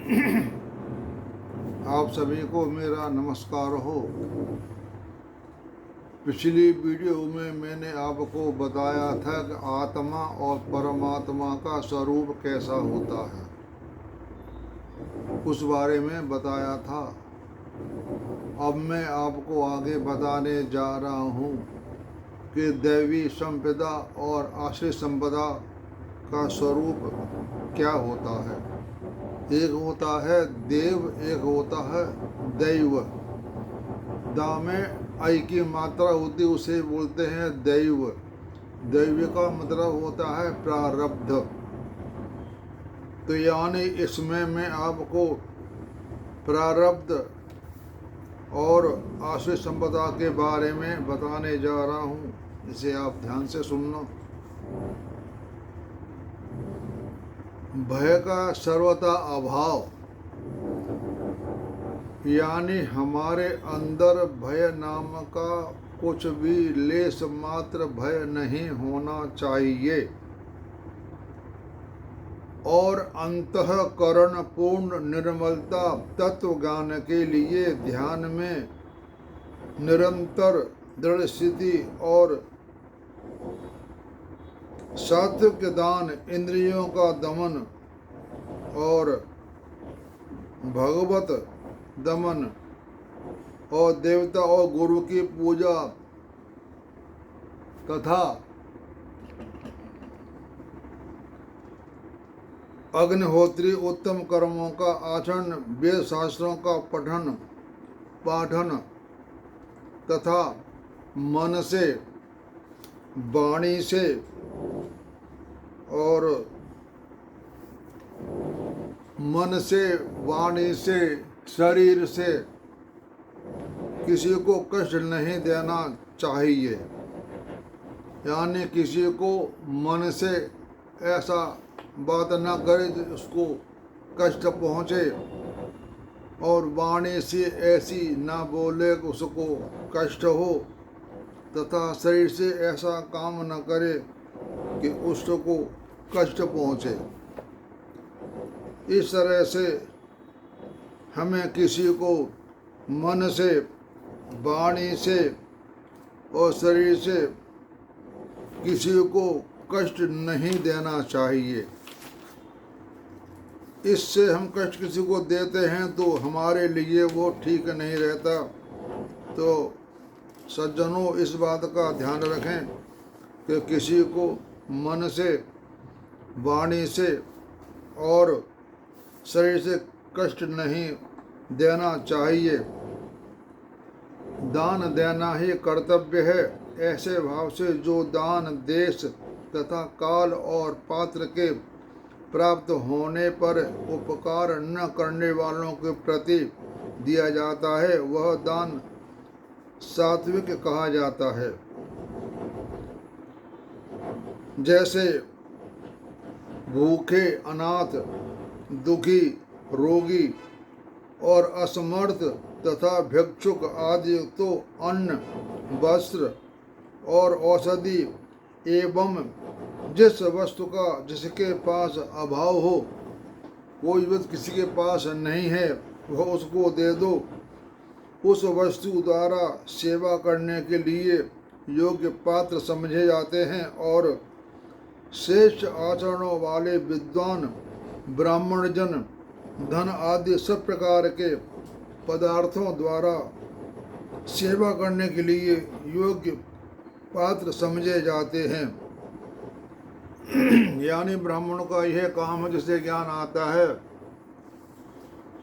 आप सभी को मेरा नमस्कार हो। पिछली वीडियो में मैंने आपको बताया था कि आत्मा और परमात्मा का स्वरूप कैसा होता है, उस बारे में बताया था। अब मैं आपको आगे बताने जा रहा हूँ कि दैवी संपदा और आश्रित संपदा का स्वरूप क्या होता है। एक होता है देव, एक होता है दैव। दा में आई की मात्रा होती, उसे बोलते हैं दैव। दैव का मतलब होता है प्रारब्ध। तो यानी इसमें मैं आपको प्रारब्ध और आश्रित संपदा के बारे में बताने जा रहा हूँ। इसे आप ध्यान से सुनना। भय का सर्वथा अभाव, यानी हमारे अंदर भय नाम का कुछ भी लेस मात्र भय नहीं होना चाहिए। और अंतःकरण पूर्ण निर्मलता तत्व ज्ञान के लिए ध्यान में निरंतर दृढ़ स्थिति और सात्विक दान, इंद्रियों का दमन और भगवत दमन और देवता और गुरु की पूजा तथा अग्निहोत्री उत्तम कर्मों का आचरण, वेद शास्त्रों का पठन पाठन तथा मन से, वाणी से और मन से, वाणी से, शरीर से किसी को कष्ट नहीं देना चाहिए। यानी किसी को मन से ऐसा बात ना करे कि उसको कष्ट पहुँचे, और वाणी से ऐसी ना बोले कि उसको कष्ट हो, तथा शरीर से ऐसा काम न करे कि उसको कष्ट पहुँचे। इस तरह से हमें किसी को मन से, वाणी से और शरीर से किसी को कष्ट नहीं देना चाहिए। इससे हम कष्ट किसी को देते हैं तो हमारे लिए वो ठीक नहीं रहता। तो सज्जनों, इस बात का ध्यान रखें कि किसी को मन से, वाणी से और शरीर से कष्ट नहीं देना चाहिए। दान देना ही कर्तव्य है। ऐसे भाव से जो दान देश तथा काल और पात्र के प्राप्त होने पर उपकार न करने वालों के प्रति दिया जाता है, वह दान सात्विक कहा जाता है। जैसे भूखे, अनाथ, दुखी, रोगी और असमर्थ तथा भिक्षुक आदि तो अन्न, वस्त्र और औषधि एवं जिस वस्तु का जिसके पास अभाव हो, कोई वस्तु किसी के पास नहीं है, वह उसको दे दो। उस वस्तु द्वारा सेवा करने के लिए योग्य पात्र समझे जाते हैं। और श्रेष्ठ आचरणों वाले विद्वान ब्राह्मण जन धन आदि सब प्रकार के पदार्थों द्वारा सेवा करने के लिए योग्य पात्र समझे जाते हैं। यानी ब्राह्मण का यह काम है, जिससे ज्ञान आता है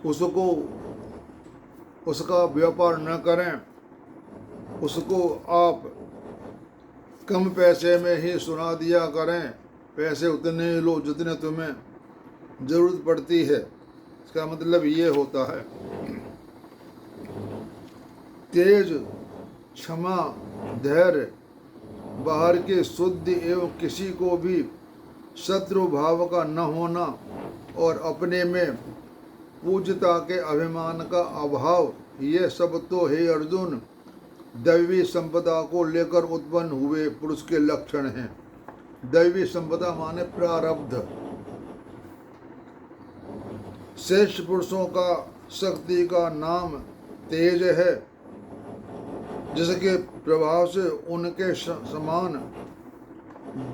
उसको उसका व्यापार न करें, उसको आप कम पैसे में ही सुना दिया करें। पैसे उतने ही लो जितने तुम्हें जरूरत पड़ती है। इसका मतलब ये होता है। तेज, क्षमा, धैर्य, बाहर के शुद्ध एवं किसी को भी शत्रु भाव का न होना और अपने में पूज्यता के अभिमान का अभाव, ये सब तो हे अर्जुन दैवी संपदा को लेकर उत्पन्न हुए पुरुष के लक्षण हैं। दैवी संपदा माने प्रारब्ध। श्रेष्ठ पुरुषों का शक्ति का नाम तेज है, जिसके प्रभाव से उनके समान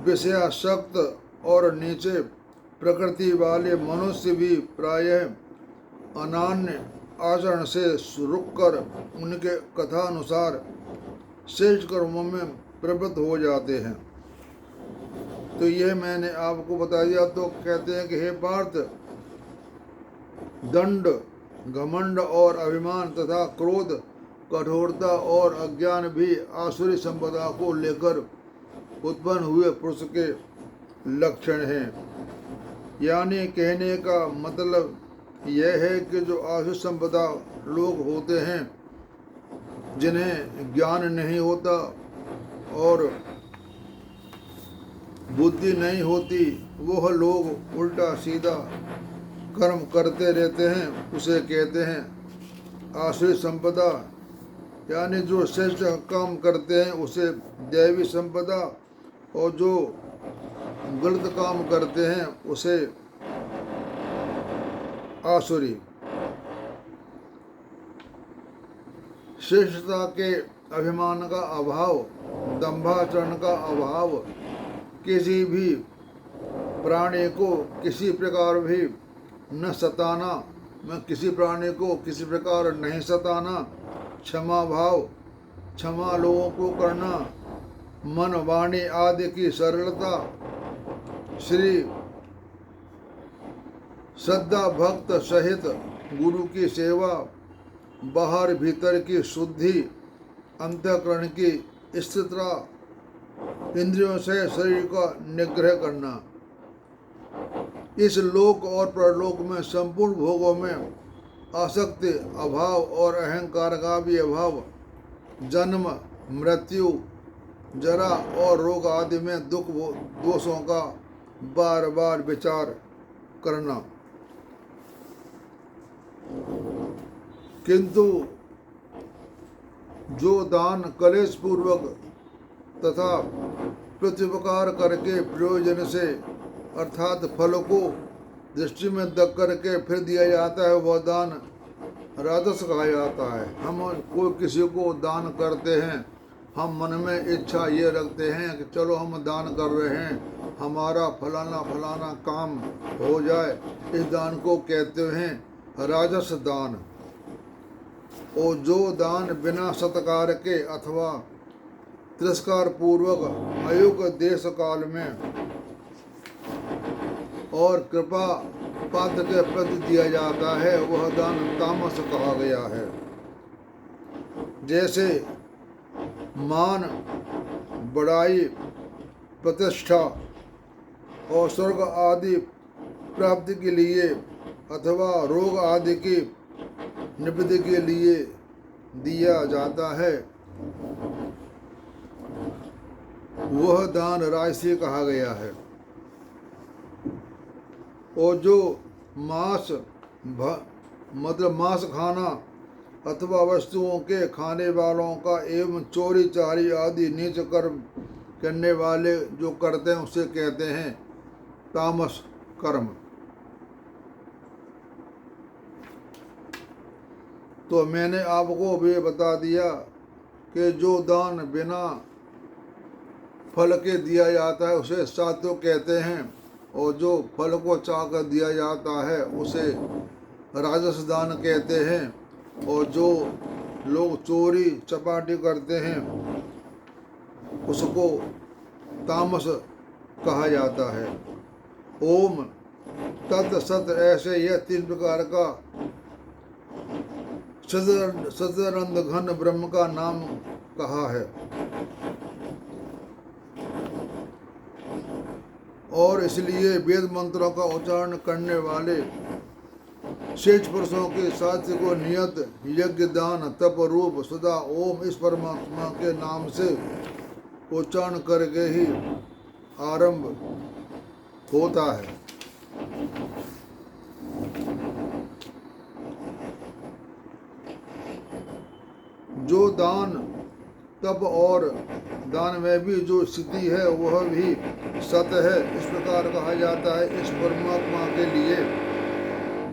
विषयासक्त और नीचे प्रकृति वाले मनुष्य भी प्रायः अनन्य आचरण से रुककर उनके कथानुसार श्रेष्ठ कर्मों में प्रवृत्त हो जाते हैं। तो यह मैंने आपको बता दिया। तो कहते हैं कि हे पार्थ, दंड, घमंड और अभिमान तथा क्रोध, कठोरता और अज्ञान भी आसुरी संपदा को लेकर उत्पन्न हुए पुरुष के लक्षण हैं। यानी कहने का मतलब यह है कि जो आसुरी संपदा लोग होते हैं, जिन्हें ज्ञान नहीं होता और बुद्धि नहीं होती, वह लोग उल्टा सीधा कर्म करते रहते हैं, उसे कहते हैं आसुरी संपदा। यानी जो श्रेष्ठ काम करते हैं उसे दैवी संपदा, और जो गलत काम करते हैं उसे आसुरी। श्रेष्ठता के अभिमान का अभाव, दंभाचरण का अभाव, किसी भी प्राणी को किसी प्रकार भी न सताना, मैं किसी प्राणी को किसी प्रकार नहीं सताना, क्षमा भाव, क्षमा लोगों को करना, मन वाणी आदि की सरलता, श्री श्रद्धा भक्त सहित गुरु की सेवा, बाहर भीतर की शुद्धि, अंतःकरण की स्थिरता, इंद्रियों से शरीर का निग्रह करना, इस लोक और परलोक में संपूर्ण भोगों में आसक्ति, अभाव और अहंकार का भी अभाव, जन्म, मृत्यु, जरा और रोग आदि में दुख दोषों का बार बार विचार करना। किंतु जो दान कलेश पूर्वक तथा प्रत्युपकार करके प्रयोजन से अर्थात फल को दृष्टि में रख करके फिर दिया जाता है, वह दान राजस कहा जाता है। हम कोई किसी को दान करते हैं, हम मन में इच्छा ये रखते हैं कि चलो हम दान कर रहे हैं, हमारा फलाना फलाना काम हो जाए, इस दान को कहते हैं राजस दान। और जो दान बिना सत्कार के अथवा तिरस्कार पूर्वक अयोग्य देश काल में और कृपा पात्र के प्रति दिया जाता है, वह दान तामस कहा गया है। जैसे मान, बड़ाई, प्रतिष्ठा और स्वर्ग आदि प्राप्ति के लिए अथवा रोग आदि की निवृत्ति के लिए दिया जाता है, वह दान राजसी कहा गया है। और जो मतलब मांस खाना अथवा वस्तुओं के खाने वालों का एवं चोरी चारी आदि नीच कर्म करने वाले जो करते हैं उसे कहते हैं तामस कर्म। तो मैंने आपको भी बता दिया कि जो दान बिना फल के दिया जाता है उसे सात्विक कहते हैं, और जो फल को चाहकर दिया जाता है उसे राजस दान कहते हैं। और जो लोग चोरी चपाटी करते हैं उसको तामस कहा जाता है। ओम तत् सत, ऐसे यह 3 प्रकार का सच्चिदानंद घन ब्रह्म का नाम कहा है। और इसलिए वेद मंत्रों का उच्चारण करने वाले श्रेष्ठ पुरुषों के साथी को नियत यज्ञ, दान, तप रूप सदा ओम इस परमात्मा के नाम से उच्चारण करके ही आरंभ होता है। जो दान, तप और दान में भी जो स्थिति है वह भी सत है, इस प्रकार कहा जाता है। इस परमात्मा के लिए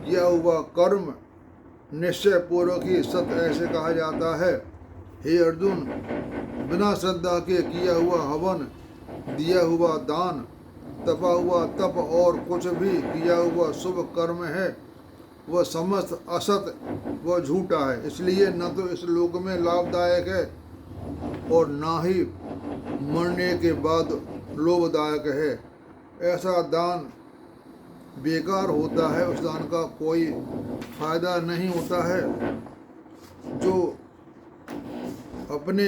किया हुआ कर्म निश्चय पूर्वक ही सत ऐसे कहा जाता है। हे अर्जुन, बिना श्रद्धा के किया हुआ हवन, दिया हुआ दान, तपा हुआ तप और कुछ भी किया हुआ शुभ कर्म है, वह समस्त असत व झूठा है। इसलिए न तो इस लोक में लाभदायक है और ना ही मरने के बाद लोभदायक है। ऐसा दान बेकार होता है, उस दान का कोई फायदा नहीं होता है। जो अपने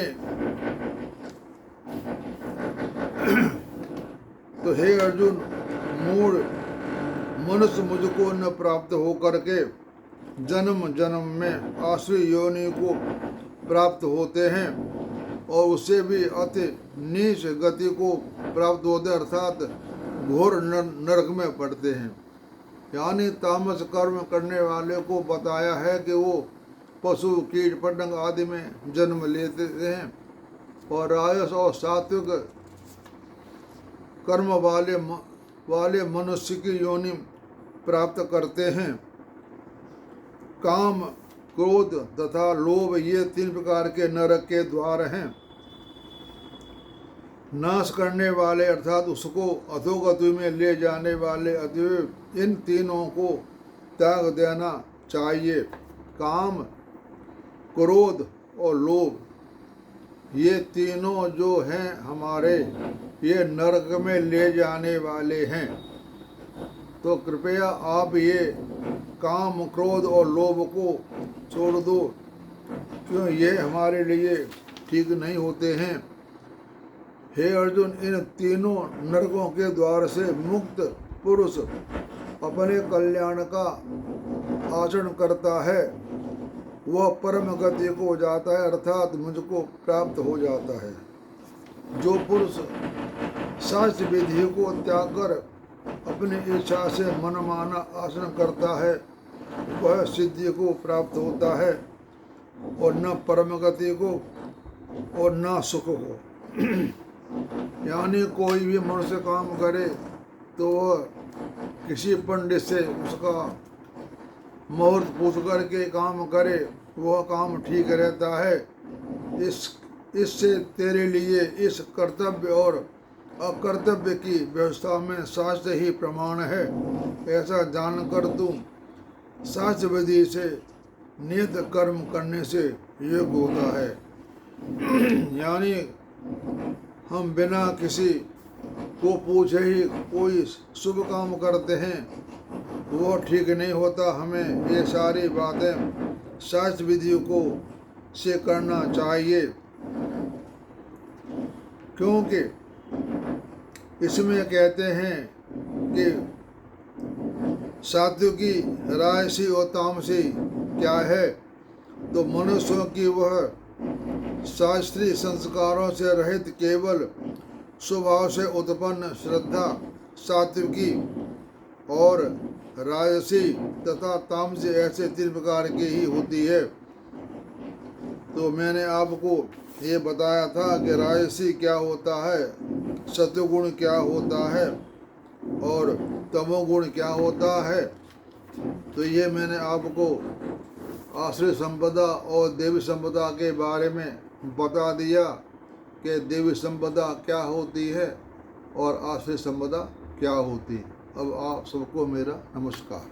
तो हे अर्जुन, मूढ़ मनुष्य मुझको न प्राप्त होकर के जन्म जन्म में आसुरी योनि को प्राप्त होते हैं और उससे भी अति नीच गति को प्राप्त होते, अर्थात घोर नरक में पड़ते हैं। यानी तामस कर्म करने वाले को बताया है कि वो पशु कीट पतंग आदि में जन्म लेते हैं और राजस और सात्विक कर्म वाले मनुष्य की योनि प्राप्त करते हैं। काम, क्रोध तथा लोभ ये 3 प्रकार के नरक के द्वार हैं। नाश करने वाले अर्थात उसको अधोगति में ले जाने वाले अतएव इन तीनों को त्याग देना चाहिए। काम, क्रोध और लोभ ये तीनों जो हैं हमारे, ये नरक में ले जाने वाले हैं। तो कृपया आप ये काम, क्रोध और लोभ को छोड़ दो, क्यों ये हमारे लिए ठीक नहीं होते हैं। हे अर्जुन, इन तीनों नरकों के द्वार से मुक्त पुरुष अपने कल्याण का आचरण करता है, वह परम गति को जाता है, अर्थात मुझको प्राप्त हो जाता है। जो पुरुष शास्त्र विधि को त्याग कर अपनी इच्छा से मनमाना आचरण करता है, वह सिद्धि को प्राप्त होता है और न परम गति को और न सुख को। यानी कोई भी मनुष्य काम करे तो वह किसी पंडित से उसका मुहूर्त पूछ करके काम करे, वह काम ठीक रहता है। इससे तेरे लिए इस कर्तव्य और अकर्तव्य की व्यवस्था में शास्त्र ही प्रमाण है। ऐसा जानकर तुम शास्त्र विधि से नियत कर्म करने से योग्य होता है। यानी हम बिना किसी को पूछे ही कोई शुभ काम करते हैं, वो ठीक नहीं होता। हमें ये सारी बातें शास्त्र विधि को से करना चाहिए, क्योंकि इसमें कहते हैं कि सात्विकी, राजसी और तामसी क्या है, तो मनुष्यों की वह शास्त्रीय संस्कारों से रहित केवल स्वभाव से उत्पन्न श्रद्धा सात्विकी और राजसी तथा तामसी ऐसे 3 प्रकार की ही होती है। तो मैंने आपको ये बताया था कि राजसी क्या होता है, सत्वगुण क्या होता है और तमोगुण क्या होता है। तो ये मैंने आपको आश्रय संपदा और देवी संपदा के बारे में बता दिया कि देवी संपदा क्या होती है और आश्रय संपदा क्या होती है। अब आप सबको मेरा नमस्कार।